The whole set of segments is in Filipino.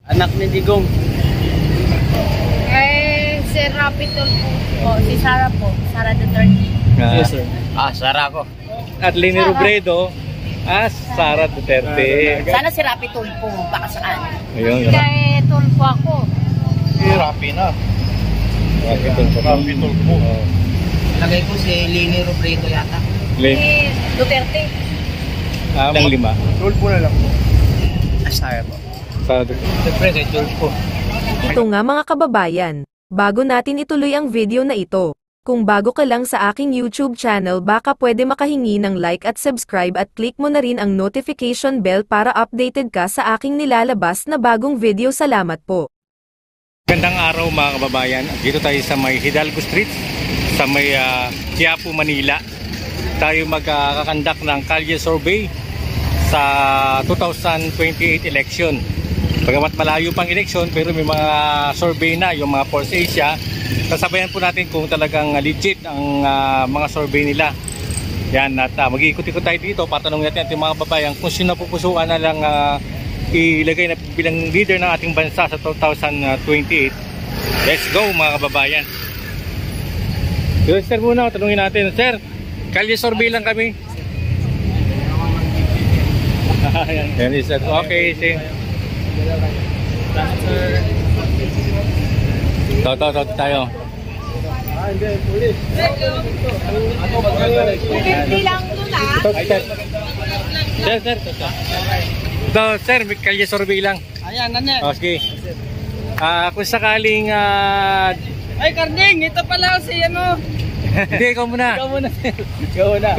Anak ni Digong. Si Rapitol po. Si Sara po. Sara Duterte. Yes, sir. Sara ko. At Leni Robredo, Sara Duterte. Sana si Rapitol po. Baka saan. Ayun. Kay Tulfo ako. Si Rapi na. Rapi Tulfo. Lagay ko si Leni Robredo yata. Leni. Si Duterte. Ang 5. Tulpo na lang po. Sara po. Sara Duterte. Siyempre kay Tulfo. Ito nga mga kababayan, bago natin ituloy ang video na ito, kung bago ka lang sa aking YouTube channel baka pwede makahingi ng like at subscribe at click mo na rin ang notification bell para updated ka sa aking nilalabas na bagong video. Salamat po. Gandang araw mga kababayan, dito tayo sa may Hidalgo Street, sa may Quiapo, Manila. Tayo magkakandak ng Kalye Survey sa 2028 election. Bagamat malayo pang eleksyon pero may mga survey na yung mga Force Asia. Sasabayan po natin kung talagang legit ang mga survey nila. Yan, at mag-iikot-ikot tayo dito para tanongin natin ating mga kababayan kung sino pupusuan na lang ilagay na bilang leader ng ating bansa sa 2028. Let's go mga kababayan. Sir muna, tanongin natin. Sir, Kalye survey lang kami. Yan is okay, sir. Toto tayo. Hindi, pulis. Bilang doon Sir, may Kalye survey lang. Ayan, nanyan. Okay. Kung sakaling Ay, Karding, ito pala si ano. hindi, ikaw muna. Ikaw muna. Ikaw muna.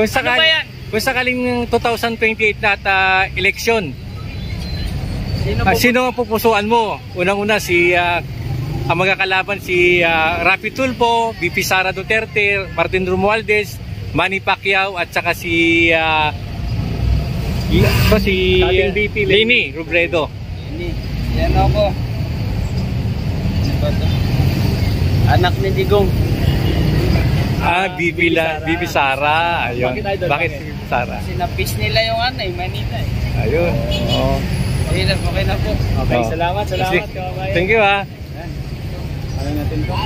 Kung sakaling 2028 na election, sino ang pupusuan mo? Unang-una ang magkakalaban si Rapi Tulfo, VP Sara Duterte, Martin Romualdez, Manny Pacquiao at saka si Leni Robredo. Yan ako. Anak ni Digong. VP Sara. Ayun. Bakit si VP Sara? Sinapis nila yung Manila eh. Ayun. Oh. Okay na po. Okay, salamat. Thank you ha. Ano natin po?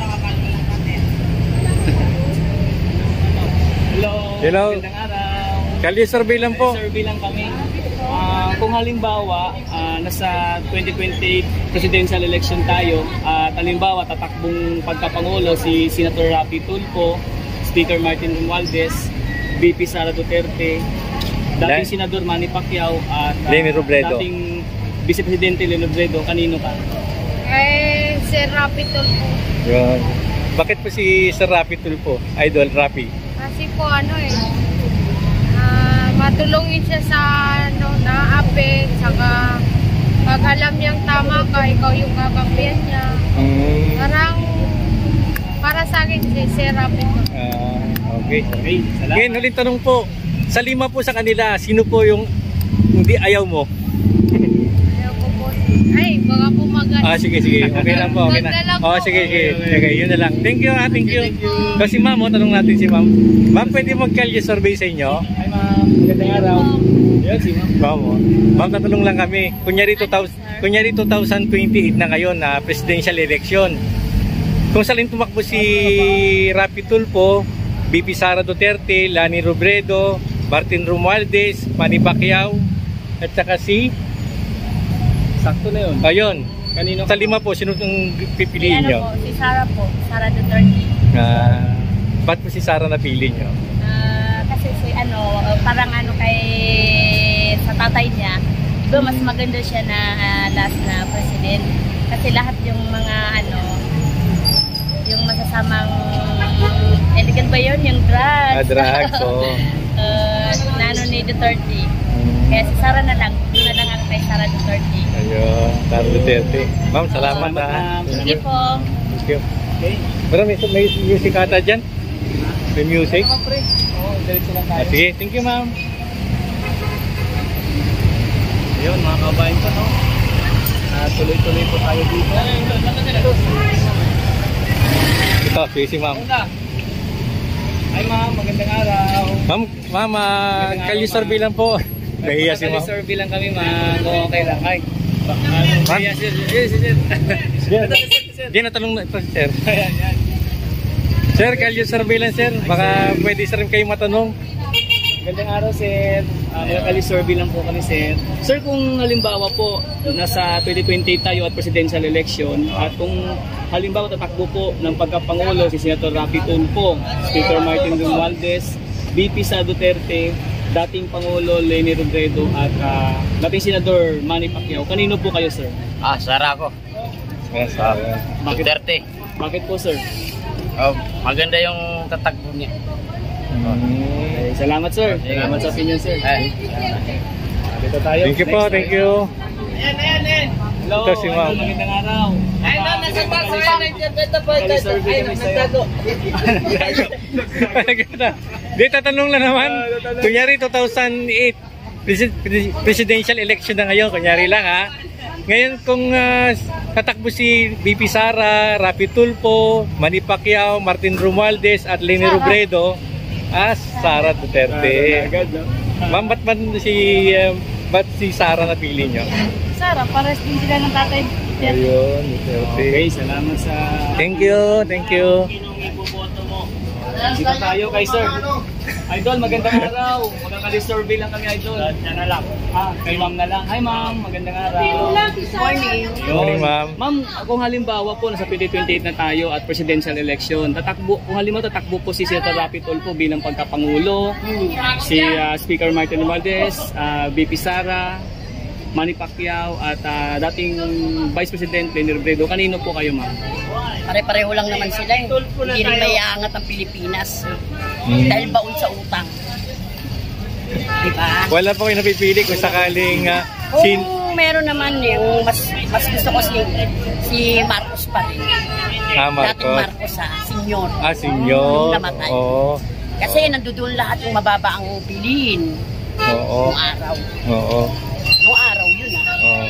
Hello. Magandang araw. Kalye survey lang po. Survey lang kami. Kung halimbawa, nasa 2028 presidential election tayo, at halimbawa tatakbong pagkapangulo si Senator Rapi Tulfo, Speaker Martin Romualdez, VP Sara Duterte, dating Senador Manny Pacquiao, at Leni Robredo. dating Vice Presidente Leni Robredo, kanino ka? Si Rapitol po. Yun. Bakit po si Sir Rapi Tulfo? Idol Rapi? Kasi po matulungin siya sa na-apit, saka pag alam niyang tama ka, ikaw yung kakampihan niya. Parang para sa akin si Rapitol. Okay. Salamat. Ngayon, huling tanong po. Sa 5 po sa kanila, sino po yung hindi ayaw mo? Ayaw ko po. Ay, baka po Sige. Okay lang po. Okay na. Sige. Okay, yun na lang. Thank you. Thank you. Kasi ma'am, tanong natin si ma'am. Ma'am, pwede mag-Kalye survey sa inyo? Ay ma'am, magandang araw. Yan si ma'am. Ma'am, tatanong lang kami. Kunyari 2028 na ngayon na presidential election. Kung salin tumakbo si Rapi Tulfo, VP Sara Duterte, Leni Robredo, Martin Romualdez, Manny Pacquiao, at saka si Sakto na yun. ayun. Kanino? Sa 5 po, sino itong pipiliin nyo? Si Sara po. Sara Duterte. Ba't po si Sara napili nyo? Kasi parang kay sa tatay niya, diba mas maganda siya na last na president. Kasi lahat yung mga yung masasamang elegant ba yun? Yung drugs. Drugs, ni Duterte. Kaya si Sara na lang. Doon na lang kay Sara Duterte. Ayun, Sara Duterte. Ma'am, salamat ha. Sige po. Thank you. Okay. Pero may music ata dyan? May music? Diretso lang tayo. Sige, thank you ma'am. Ayun, mga kabayan ko, no? Tuloy-tuloy po tayo dito. Ito, si ma'am. Ay ma'am, magandang araw. Ma'am, Kalye survey lang po. Nahiya si ma'am. Survey lang kami, ma'am. Okay lang. Ay, Ma'am? Yes, sir. Hindi natanong na ito, sir. Ayan, yan. Sir, Kalye Surveillance, sir. Baka pwede sa rin kayo matanong. Magandang araw, sir. Mga survey lang po kami, sir. Sir, kung halimbawa po, nasa 2028 tayo at presidential election, at kung halimbawa tatakbo po ng pagkapangulo si Senator Rapi Tulfo, Speaker Martin Romualdez, VP Sara Duterte, dating Pangulo Leni Robredo, at dating Senador Manny Pacquiao, kanino po kayo, sir? Sara ako. Yes, Bakit? Duterte. Bakit po, sir? Maganda yung tatakbo niya. Okay, salamat, sir. Salamat sa opinion, sir. Dito tayo. Thank you po, Next thank tayo. you. Hello, Ito si Ma'am. magandang araw. Survey kami sa'yo. Di, tatanong lang naman. Kunyari 2008 presidential election na ngayon, kunyari lang ha. Ngayon kung tatakbo si VP Sara, Rapi Tulfo, Manny Pacquiao, Martin Romualdez at Leni Robredo, Sara Duterte. Ma'am, ba't si Sara napili nyo? Sara, pares din sila ng tatay. Ayun, Duterte. Okay, salamat sa... Thank you, thank you. Dito tayo kay sir. Idol, magandang araw. Magkakali-survey lang kami, Idol. Yan na lang. Kay ma'am na lang. Hi ma'am, magandang araw. Morning. Morning, ma'am. Ma'am, kung halimbawa po nasa 2028 na tayo at presidential election, kung halimbawa tatakbo po si Senator Rapi Tulfo bilang pagkapangulo, si Speaker Martin Romualdez, VP Sara, Manny Pacquiao at dating Vice President Leni Robredo, kanino po kayo, ma'am? Pare-pareho lang naman sila eh. Hindi rin may aangat ang Pilipinas. Dahil baon sa utang. Diba? Wala po kayo napipili kung sakaling Kung meron naman yung mas gusto ko si Marcos pa rin. Marcos. Dating Marcos senyor. Senyor. Namatay. Oo. Kasi nandoon lahat yung mababa ang bilihin. Oo. Noong araw. Oo. Noong araw yun Oo.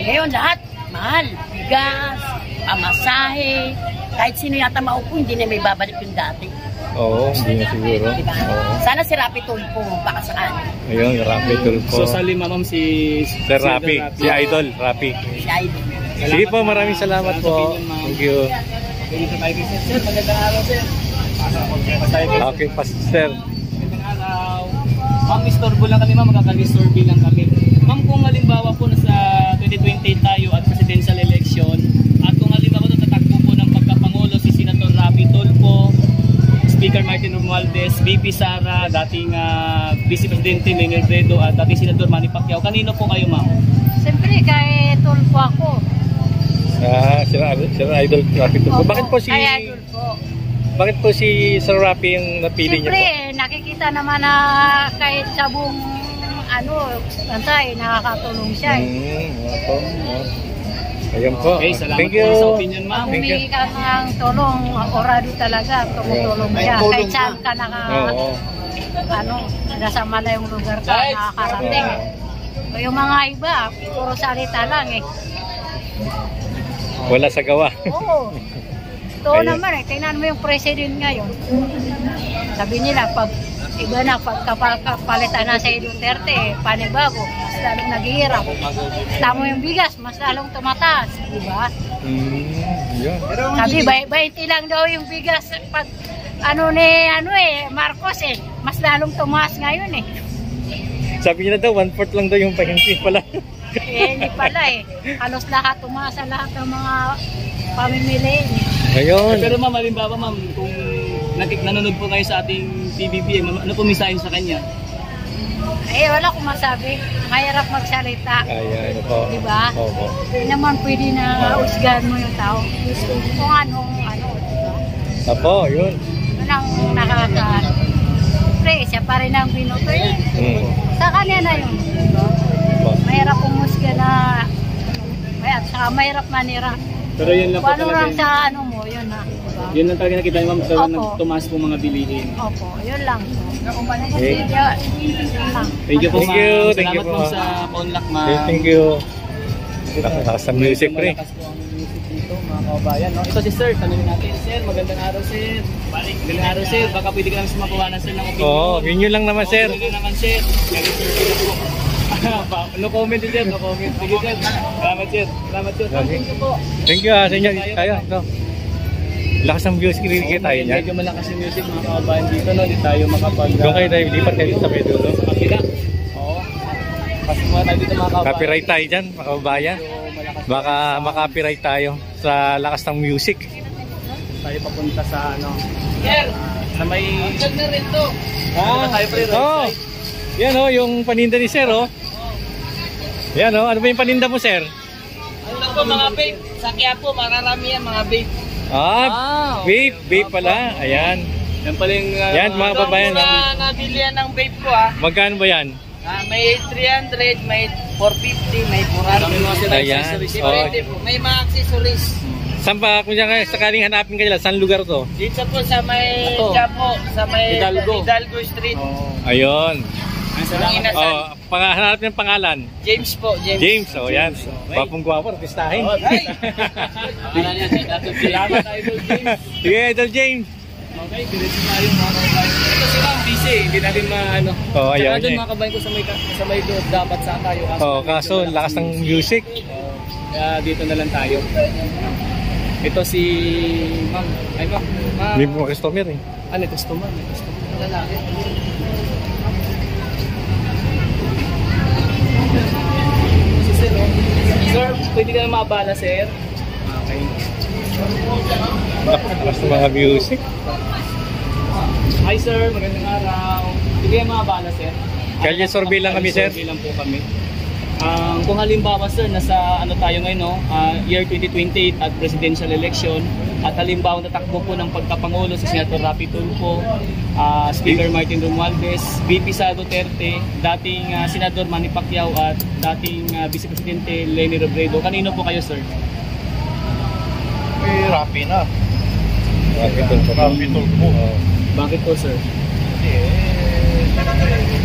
Ngayon lahat mahal. Bigas, pamasahe. Kahit sino yata maupo, hindi na may babalik yung dati. Oo, hindi na siguro. Diba? Oo. Sana si Rapi Tulfo baka sakali. Ayun, Rapi Tulfo. So sa lima, ma'am, si Sir Rapi, si Idol, Rapi. Si Idol. Sige po, maraming salamat po. Thank you. Dito tayo kay sir. Magandang araw, sir. Okay, Pastor. Magandang araw. Ma'am, istorbo lang kami, ma'am. Magkakali-survey lang kami. Ma'am, kung halimbawa po nasa 2028 tayo at presidential election, at kung halimbawa ito tatakbo po ng pagkapangulo si Senator Rapi Tulfo, Speaker Martin Romualdez, VP Sara, dating Vice Presidente Leni Robredo at dating Senador Manny Pacquiao, kanino po kayo, ma'am? Siyempre, kay Tulfo ako. Sir Idol Rapi Tulfo. Opo, Bakit po si kay Tulfo. Bakit po si Sir Rapi yung napili niyo po? Siyempre, nakikita naman na kahit sa buong bansay, nakakatulong siya eh. Opo. Ayun po. Okay, salamat Thank you. po sa opinion, ma'am. Thank you. Humingi ka ng tulong, orado talaga, tumutulong siya. May Kahit tulong saan ka. ka nasa malayong lugar ka, nakakarating. So, yung mga iba, puro salita lang eh. Wala sa gawa. Oo. Totoo Ayun. naman eh. Tingnan mo yung president ngayon. Sabi nila, pag iba na, pagkapalitan na si Duterte, panibago, mas lalong naghihirap. Tamo yung bigas, mas lalong tumataas. Diba? Yun. Sabi, 20 lang daw yung bigas. Pag Marcos eh, mas lalong tumaas ngayon eh. Sabi niya daw, 1/4 lang daw yung pahinti pala. Hindi pala eh. Halos lahat tumaas sa lahat ng mga pamimili. Ayun. Pero ma'am, halimbawa ma'am, kung nanonood po kayo sa ating PBB, ano po misahin sa kanya? Eh, wala akong masabi. Mahirap magsalita. Ayan po. Diba? Opo. Hindi naman pwede na usgahan mo yung tao. Kung anong diba? Apo, yun. Yun ang pre, siya pa rin ang binoto eh. Sa kanya na yun. Diba? Mahirap umusga na at saka mahirap manira. Pero yun lang po Kung ano talaga. lang sa yun na. Diba? Yun lang talaga nakita niyo ma'am, pero Opo. tumaas po mga bilihin. Opo, yun lang. Okay. Thank you po Thank ma'am. you, thank you Salamat po, po ma'am. sa paunlak ma'am. Okay, thank you. Lakas sa music, pre. Malakas po ang music dito mga kababayan. No? Ito si sir, tanongin natin. Sir, magandang araw sir. Magandang araw sir. Baka pwede ka lang sumakuha ng sir ng opinion. Oo, yun lang naman, sir. Yun lang naman sir. Kaya sir, sir po. No comment din sir, no comment. Sige sir. Salamat sir. Salamat sir. Thank you po. Thank you sa inyo. Ayan, ito. Lakas ng music, rinigit tayo niyan. Medyo malakas yung music mga kababayan dito, no? Di tayo makapag... Doon kayo tayo, lipat kayo sa medyo, no? Sa kapila. Oo. Kasi mga tayo dito mga kababayan. Copyright tayo dyan, mga kababayan. Baka makapiright tayo sa lakas ng music. Tayo papunta sa ano... sa may... na rin to. Tayo pre, oh. Yan oh, yung paninda ni sir oh. Yan oh, ano ba yung paninda mo sir? Ano po mga babe? Sa Quiapo, mararami yan mga babe. Vape pala. Ayan. Yan pala yung... yan mga babayan. Nabili yan ng vape ko ah. Magkano ba yan? May 300, may 450, may 400. Ayan. May mga accessories. Saan ba, kung sakaling hanapin ka nila, saan lugar to? Dito po sa may Quiapo, sa may Hidalgo Street. Ayun. Hanap ng pangalan? James po, James, oh yan. Gwapong-gwapo, artistahin. Salamat Idol James. Sige, Idol James. Okay, diretso tayo mga kababayan. Ito sila ang busy, hindi natin maano. Ayun. Saka doon mga kababayan ko sa may doon, dapat saan tayo. Kaso lakas ng music. Kaya dito na lang tayo. Ito si Ma'am. Ay Ma'am. May mga customer eh. Ano, customer? Lalaki. Sir, pwede ka na mabala, sir? Okay. Lakas ng mga music. Hi, sir. Magandang araw. Pwede ka na mabala, sir? Kaya survey lang kami, sir. Survey lang po kami. Kung halimbawa, sir, nasa ano tayo ngayon, no? Year 2028 at presidential election. At halimbawa, natakbo po ng pagkapangulo si Senator Rapi Tulfo, Speaker Martin Romualdez, VP Sara Duterte, dating Senador Manny Pacquiao at dating Vice Presidente Leni Robredo. Kanino po kayo, sir? Rapi na. Rapi Tulfo. Bakit po, sir?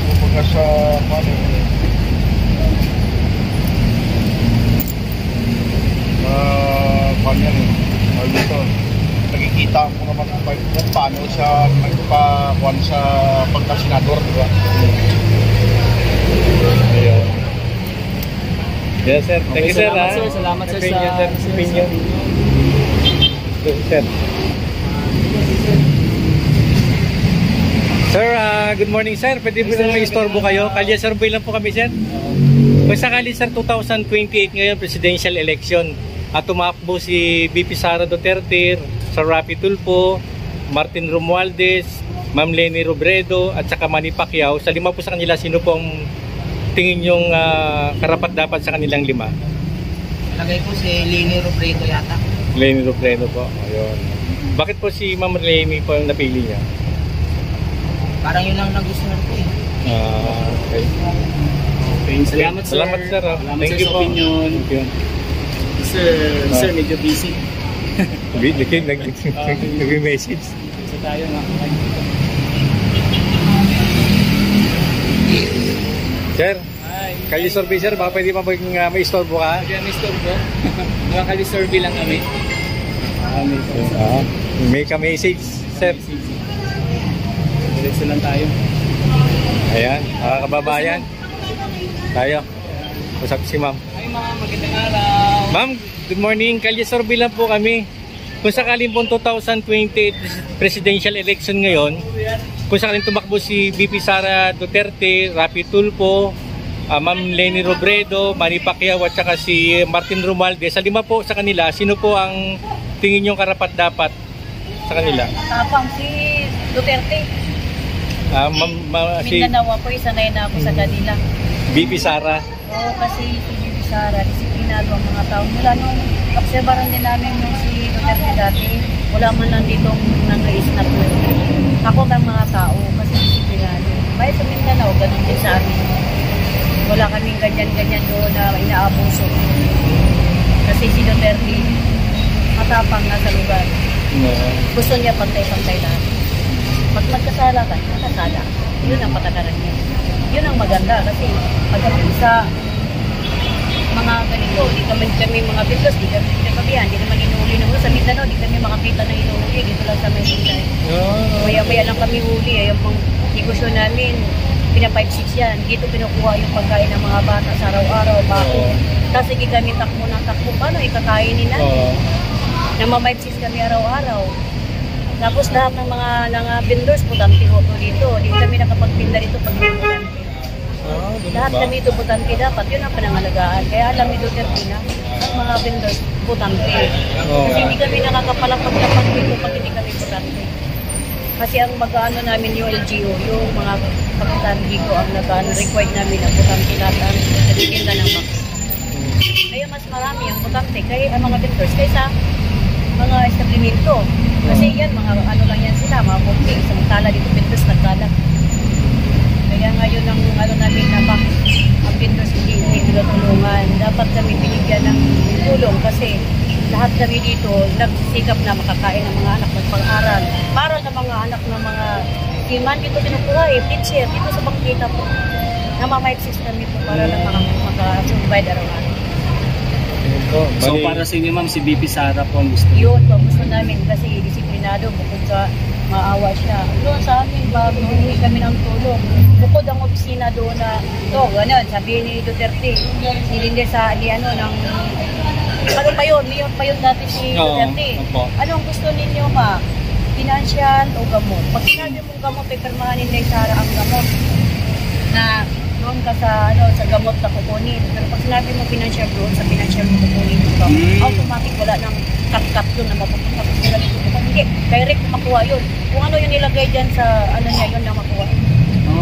Kumbaga sa kanyan nakikita ko naman kung paano siya nagpakuan sa pagkasenador, di ba? Ayun. Yes, sir. Thank you, sir. Salamat, sir. Salamat, sir, sa opinion. Sir. Sir, good morning, sir. Pwede po may istorbo kayo. Kalye survey lang po kami, sir. Kung sakali, sir, 2028 ngayon, presidential election. At tumakbo si VP Sara Duterte, Sir Rapi Tulfo, Martin Romualdez, Ma'am Leni Robredo, at saka Manny Pacquiao. Sa lima po sa kanila, sino po ang tingin yung karapat-dapat sa kanilang lima? Lagay ko si Leni Robredo yata. Leni Robredo po. Ayun. Bakit po si Ma'am Leni po ang napili niya? Parang yun lang nagustuhan ko eh. Okay. Salamat, sir. Salamat, sir. Thank you po. Opinion. Thank you. Sir, medyo busy. Nag-message. Busy tayo nga. Sir, Hi. kayo survey, sir. Baka pwede pa may istorbo ka? Kaya may store po. Mga kali-survey lang kami. May ka-message, sir. Diretso lang tayo. Ayan, mga kababayan. Tayo. Usap si ma'am. Hi ma'am, magandang araw. Ma'am, good morning. Kalye survey lang po kami. Kung sakaling po 2028 presidential election ngayon, kung sakaling tumakbo si VP Sara Duterte, Rapi Tulfo, Ma'am Leni Robredo, Manny Pacquiao at saka si Martin Romualdez, sa lima po sa kanila, sino po ang tingin yung karapat-dapat sa kanila? Tapang si Duterte. Si Mindanao ako, sanay na ako sa kanila. VP Sara. Oo, kasi si VP Sara, disiplinado ang mga tao. Mula nung obserbaran din namin yung si Duterte dati, wala man lang ditong nangais-snap na. Ako ng mga tao, kasi disiplinado. Kaya sa Mindanao, ganun din sa amin. Wala kaming ganyan-ganyan doon na inaabuso. Kasi si Duterte, matapang na sa lugar. Gusto niya pantay-pantay lahat. Pag magkasala ka, nakasala. Yun ang patakaran niya. Yun ang maganda kasi pagdating sa mga ganito, di kami mga biglas, di kami nagkabihan, di naman inuuli naman sa Mindanao, di kami makakita na inuuli, dito lang sa Maynila. Maya-maya lang kami huli, yung negosyo namin, pina-5-6 yan. Dito pinukuha yung pagkain ng mga bata sa araw-araw, bako. Tapos sige kami takbo ng takbo, paano ikakainin natin? Nama-5-6 kami araw-araw. Tapos lahat ng mga vendors, putante ho to dito. Hindi kami nakapagpinda dito pag putante. Lahat kami ito putante dapat. Yun ang panangalagaan. Kaya alam ni Duterte na ang mga vendors putante. Kasi hindi kami nakakapalapag-lapag dito pag hindi kami putante. Kasi ang mag-ano namin yung LGU, yung mga pagkatandi ko ang nag-required namin na putante lahat ang nagtitinda ng bako. Kaya mas marami ang putante kaya ang mga vendors kaysa mga establishmento. Kasi yan, mga ano lang yan sila, mga bukti. Samantala dito vendors nagkalat. Kaya ngayon ang ano namin na ang vendors hindi tulungan. Dapat kami binigyan ng tulong kasi lahat kami dito nagsisikap na makakain ng mga anak ng pang-aral. Para sa mga anak ng mga timan dito kinukuha teacher dito sa Bangkita po. Nama-5-6 kami po para lang maka-survive araw-araw. So para sa inyo ma'am, si BP Sara po ang gusto. Yun po, gusto namin kasi disiplinado bukod sa maawa siya. Doon sa amin, bago hindi kami ng tulong. Bukod ang opisina doon na, ito, ganun, sabihin ni Duterte, nilindi sa, ng, ano pa yun, mayor pa yun dati si Duterte. Anong gusto ninyo ma? Financial o gamot? Pag sinabi mong gamot, ay permahanin ni Sara ang gamot na doon ka sa sa gamot na kukunin. Pero pag sinabi mo financial doon, sa financial mo kukunin yung gamot, automatic wala nang cut-cut doon na mapupunta. Hindi, direct makuha yun. Kung ano yung nilagay dyan sa niya, yun na makuha.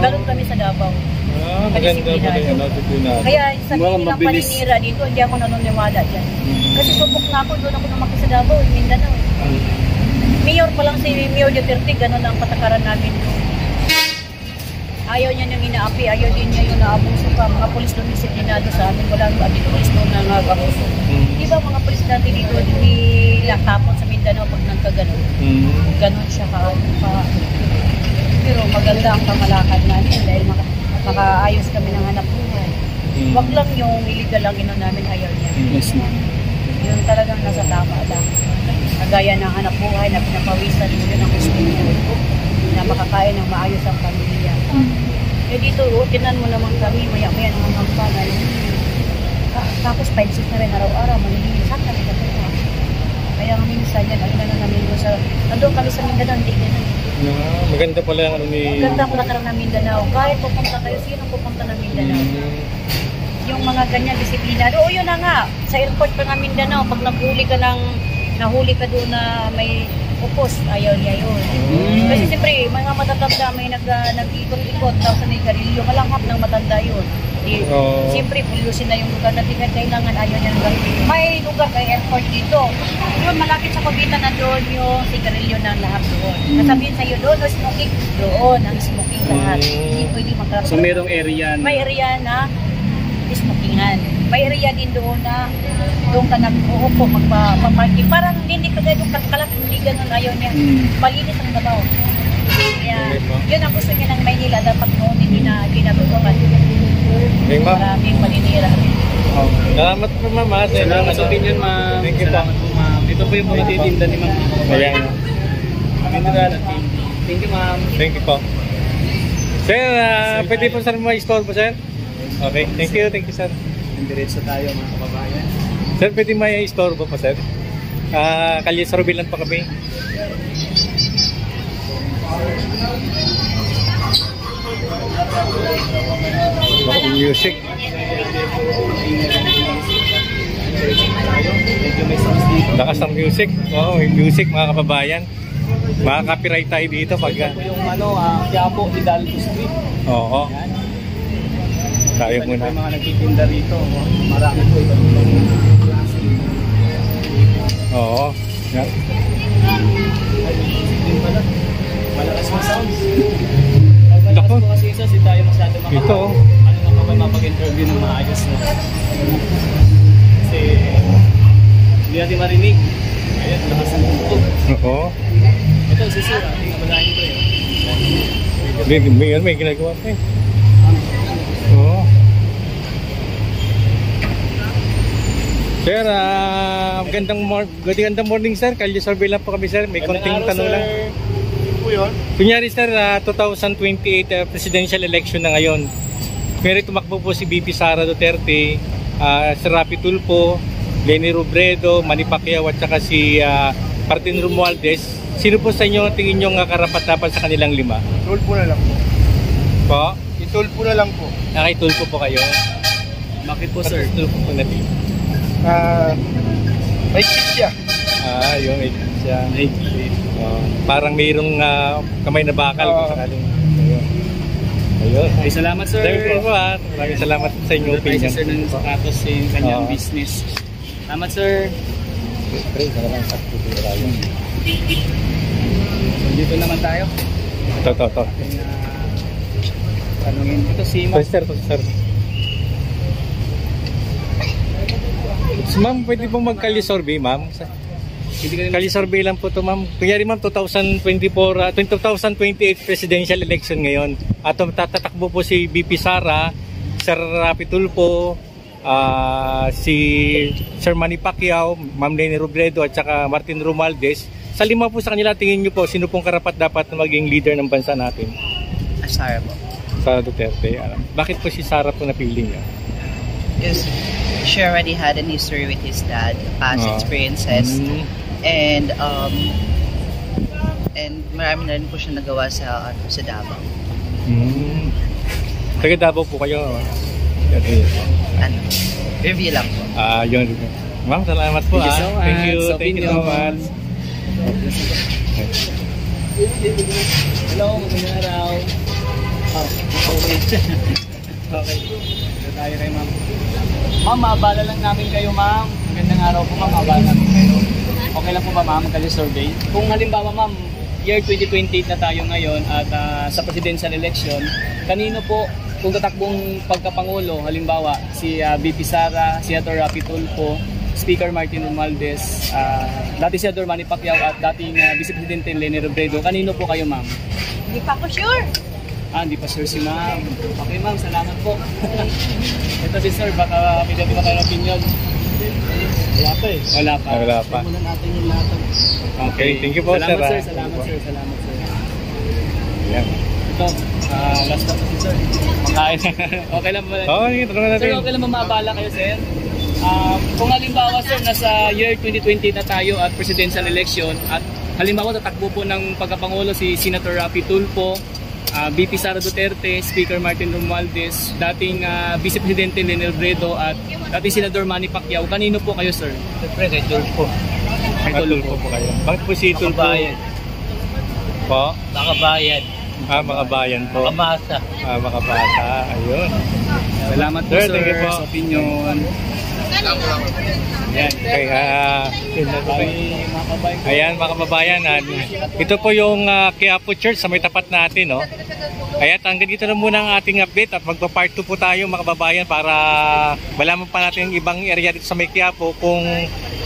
Ganun kami sa Davao. Maganda pa rin ang natutulad. Kaya sabihin nilang paninira dito, hindi ako nanuniwala dyan. Kasi subok na ako, doon ako lumaki sa Davao, Mindanao. Mayor pa lang si Mayor Duterte, ganun ang patakaran namin. Ayaw niya niyang inaapi, ayaw din niya yung naabuso pa. Mga polis doon disiplinado sa amin, walang dito polis doon na nag-abuso. Di ba mga polis natin dito, hindi lakapon sa Mindanao pag nagkaganon. Ganon siya ka. Pero maganda ang pamalakad namin dahil makaayos kami ng hanap buhay. Wag lang yung illegal lang ino namin, ayaw niya. Yes ma'am. Yun talagang nasa tama lang. Kagaya ng hanap buhay na pinapawisan, yun ang gusto niya. Na makakain ng maayos ang pamilya. Eh dito, tinan mo naman kami, maya-maya naman ang panay. Tapos 5-6 na rin araw-araw, manilihin. Saan kami kapila? Kaya minsan yan, ano na namin doon sa, nandun kami sa Mindanao, hindi ganun. Maganda pala ang maganda pala ka ng Mindanao. Kahit pupunta kayo, sino pupunta ng Mindanao? Yung mga ganyan, disiplinado. O yun na nga, sa airport pa ng Mindanao, pag nahuli ka doon na may upos, ayaw niya yun. Kasi siyempre, mga matatanda, may nag-ikot-ikot, tapos may garilyo, malanghap ng matanda yun. Siyempre, pulusin na yung lugar na kailangan, ayaw niya lugar. May lugar kay airport dito. Yun, malapit sa Cavite na doon yung sigarilyo ng lahat doon. Nasabihin sa'yo doon, smoking, doon ang smoking lahat. Hindi pwede magkaroon. So merong area na? May area na smokingan. May area din doon na doon ka nag-uupo, magpa-parking. Parang hindi ka gano'ng kalat, hindi gano'n ayaw niya. Malinis ang Davao. Kaya, yun ang gusto niya ng Maynila, dapat noon hindi na ginagawa. Maraming maninira. Salamat po ma'am. Salamat sa opinion ma'am. Thank you po. Salamat po ma'am. Ito po yung tinda ni ma'am. Ayan. Thank you ma'am. Thank you po. Sir, pwede po sir ma-store po sir? Okay, thank you sir. Diretso tayo mga kababayan. Sir, pwede ma-store po sir? Kalye sa Rubilan pa kami. Music. Lakas ng music. Oo, music mga kababayan. Makaka-copyright tayo dito pag ito yung Quiapo, Hidalgo Street. Oo. Tayo muna. Yung mga nagtitinda rito. Marami po ito. Oo. Yan. Malakas mo sounds. Dako. Kasi isa si tayo masyado makakapag. Ito. Ano nga pa ba mapag-interview ng maayos na? Kasi hindi natin marinig. Ayan, lakas ng tugtog. Oo. Ito, sisira. Hindi nga malahin ko eh. May ginagawa pa eh. Oo. Sir, magandang morning sir. Kalye survey lang po kami sir. May konting tanong lang. po yun? Kunyari sir, 2028 presidential election na ngayon. Pero tumakbo po si BP Sara Duterte, si Rapi Tulfo, Leni Robredo, Manny Pacquiao at saka si Martin Romualdez. Sino po sa inyo tingin nyo karapat-dapat sa kanilang 5? Tulfo na lang po. Po? Itulfo na lang po. Nakitulfo po kayo? Bakit po, sir? Tulfo po natin. May kit siya. Yung siya. Parang mayroong kamay na bakal. Ayun. Okay, salamat, sir. Thank you po. Maraming salamat sa inyong opinion. Sir ng sapatos sa kanyang business. Salamat, sir. Dito naman tayo. Ito. Tanungin ito si Ma'am. Sir. Ma'am, pwede pong mag-Kalye survey, ma'am? Kalye survey lang po to, ma'am. Kunyari, ma'am, 2028 presidential election ngayon. At tatakbo po si BP Sara, Sir Rapi Tulfo, si Sir Manny Pacquiao, Ma'am Leni Robredo at saka Martin Romualdez. Sa 5 po sa kanila, tingin nyo po, sino pong karapat-dapat na maging leader ng bansa natin? Sara po. Sara Duterte. Bakit po si Sara po napili niya? Because she already had an history with his dad, past experiences. And marami na rin po siya nagawa sa Davao. Taga Davao po kayo? Review lang po. Yun. Ma'am, salamat po. Thank you so much. Thank you so much. Hello, magandang araw. Okay. Ito tayo kay ma'am. Ma'am, maabala lang namin kayo, ma'am. Magandang araw po, ma'am. Maabala namin kayo. Okay lang po ba, ma'am, Kalye survey? Kung halimbawa, ma'am, year 2028 na tayo ngayon at sa presidential election, kanino po, kung tatakbong pagkapangulo, halimbawa, si BP Sara, Senator Rapi Tulfo, Speaker Martin Romualdez, dati Senator Manny Pacquiao at dating Vice Presidente Leni Robredo, kanino po kayo, ma'am? Hindi pa ako sure. Hindi pa sure si ma'am. Okay, ma'am, salamat po. Ito si sir, baka pwede mo kayo ng opinion. Wala pa eh. Wala pa. Muna natin yung lahat. Okay, thank you po, salamat, sir. Salamat, sir. Yan. Ito, last na po si sir. Makain. Okay lang ba? Sir, okay lang ba maabala kayo, sir? Kung halimbawa, sir, nasa year 2020 na tayo at presidential election at halimbawa tatakbo po ng pagkapangulo si Senator Rapi Tulfo, BP Sara Duterte, Speaker Martin Romualdez, dating Vice Presidente Leni Robredo at dating Senador Manny Pacquiao, kanino po kayo, sir? Siyempre, kay Tulfo. Kay Tulfo po kayo. Bakit po si Tulfo? Makabayan. Po? Makabayan. Makabayan po. Makamasa. Makabasa. Ayun. Salamat po, sir, Thank you po sa opinion. Ayan. Okay, Ayan, mga kababayan, ito po yung Quiapo Church sa may tapat natin, no? Kaya hanggang dito na muna ang ating update at magpa-part 2 po tayo, mga kababayan, para malaman pa natin yung ibang area dito sa may Quiapo kung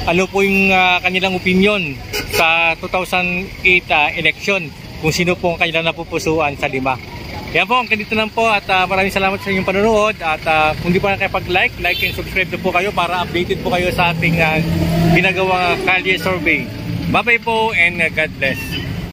ano po yung kanilang opinion sa 2008 election, kung sino po ang kanilang napupusuan sa 5. Yan po, hanggang dito lang po at maraming salamat sa inyong panonood at kung di pa nakipag-like, like and subscribe na po kayo para updated po kayo sa ating ginagawang Kalye survey. Bye-bye po and God bless.